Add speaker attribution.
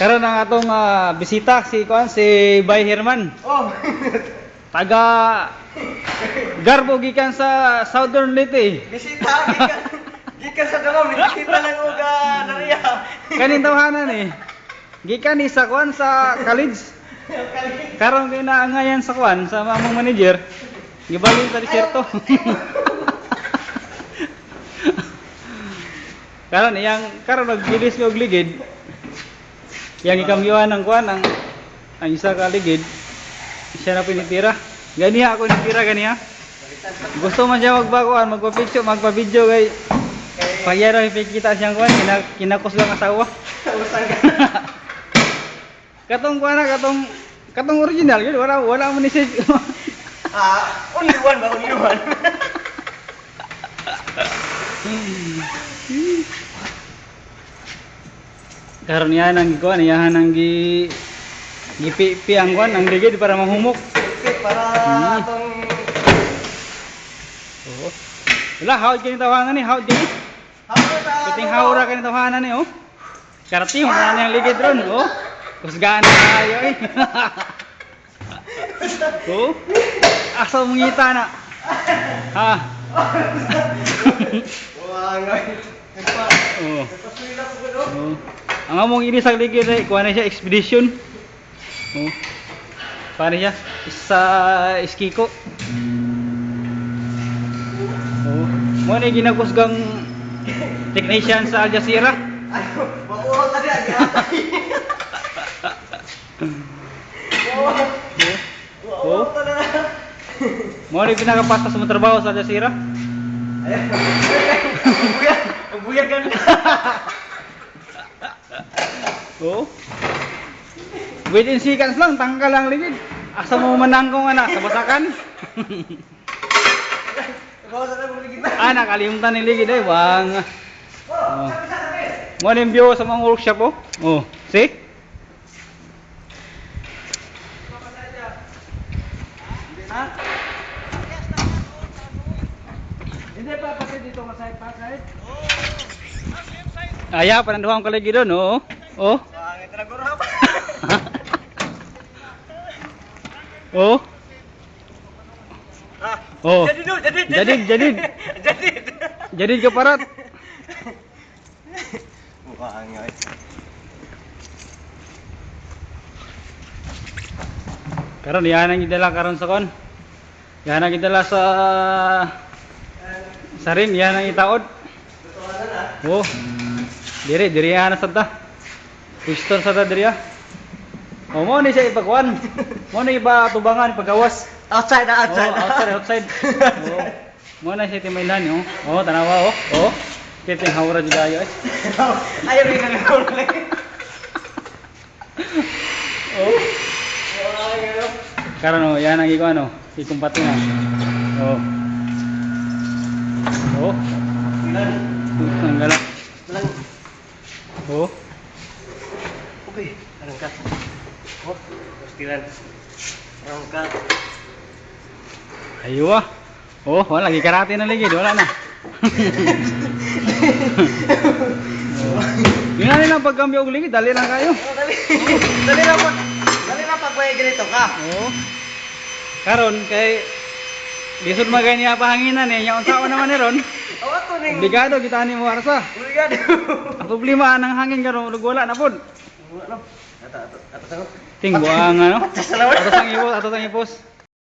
Speaker 1: Karon ang atong bisita si Bay Herman.
Speaker 2: Oh.
Speaker 1: Taga Garbo gikan sa Southern Leyte.
Speaker 2: Bisita gikan sa Dawang, bisita lang uga nariya.
Speaker 1: Kaning tawhanan gikan ni sa sa college. Karon ginaangayan sa sa mamong manager. Gibalin sa disyerto. Karon nagbilis og ligid. Yang ikamyuan ng ang isa ka ligid. Siya na pinitira. Ganiha ako nitira ganiha. Gusto man siya magpa-video kay payara ipikita siyang kinakos lang asawa. Katong original yun, wala man ni siya.
Speaker 2: Only one ba, only one.
Speaker 1: Karon yan ang iyahan ang gipipi ang ang ligid para mahumok.
Speaker 2: Para atong
Speaker 1: Wala, hawd kini tawanan ni, hawd kini. Kiting hawra kini tawanan ni, oh. Karati mo na ang ligid ron, oh. Kusgaan na tayo, eh. Oh. Asa mong ngita na. Ha. Oh. Oh. Ang among ini sa ligid ay kuha na siya expedition. Oh. Paano siya? Sa iskiko. Oh. Mo na ginakusgang technician sa Al Jazeera.
Speaker 2: Ayo, mauro tadi aja.
Speaker 1: Oh. Mo na pinakapatas mo trabaho sa Al Jazeera.
Speaker 2: Ang buyag kan.
Speaker 1: Oh. Within seconds lang, tanggal ang ligid. Asa mo manangkong anak, sa basakan. Nakalimutan ni ligid eh, wang. Oh. Mo ning view sa mga workshop oh. Oh, see? Ha? Hindi pa pati dito masayad pa side. Aya, pananduhan ko lagi doon, oh. Oh. Oh. Oh. Jadi ke parat. Karon yan ang idala karon sa kon. Yan ang idala sa ring, yan ang itaod. Oh. Diri ana sadta. Piston sa diriya. Oh, mo ni siya ipagkuan. Mo na iba tubangan paggawas.
Speaker 2: Outside.
Speaker 1: Oh, outside. Oh. Mo na siya timaylan oh. Oh, tanawa oh. Oh. Kiting hawra juga ayo.
Speaker 2: Ayo ring nang hawra lagi.
Speaker 1: Oh. Karon oh, yan ang ikuan oh. Ikumpati na. Oh. Oh. Ang galak. Oh.
Speaker 2: Okay, arangkat. Oh, pastilan. Arangkat.
Speaker 1: Ayo ah. Oh, wala lagi karate na ligid, wala na. Yan na pagkambyo og ligid, dali lang kayo.
Speaker 2: Dali na pagbayad ganito ka.
Speaker 1: Oh. Karon kay lisod magay niya pahanginan nya unsaon naman ni ron.
Speaker 2: Oh, ato ning.
Speaker 1: Obligado kita ni mo arsa.
Speaker 2: Obligado.
Speaker 1: Ang problema nang hangin karon wala na pod.
Speaker 2: Ato.
Speaker 1: Ting buang ano? Ato sang ipos.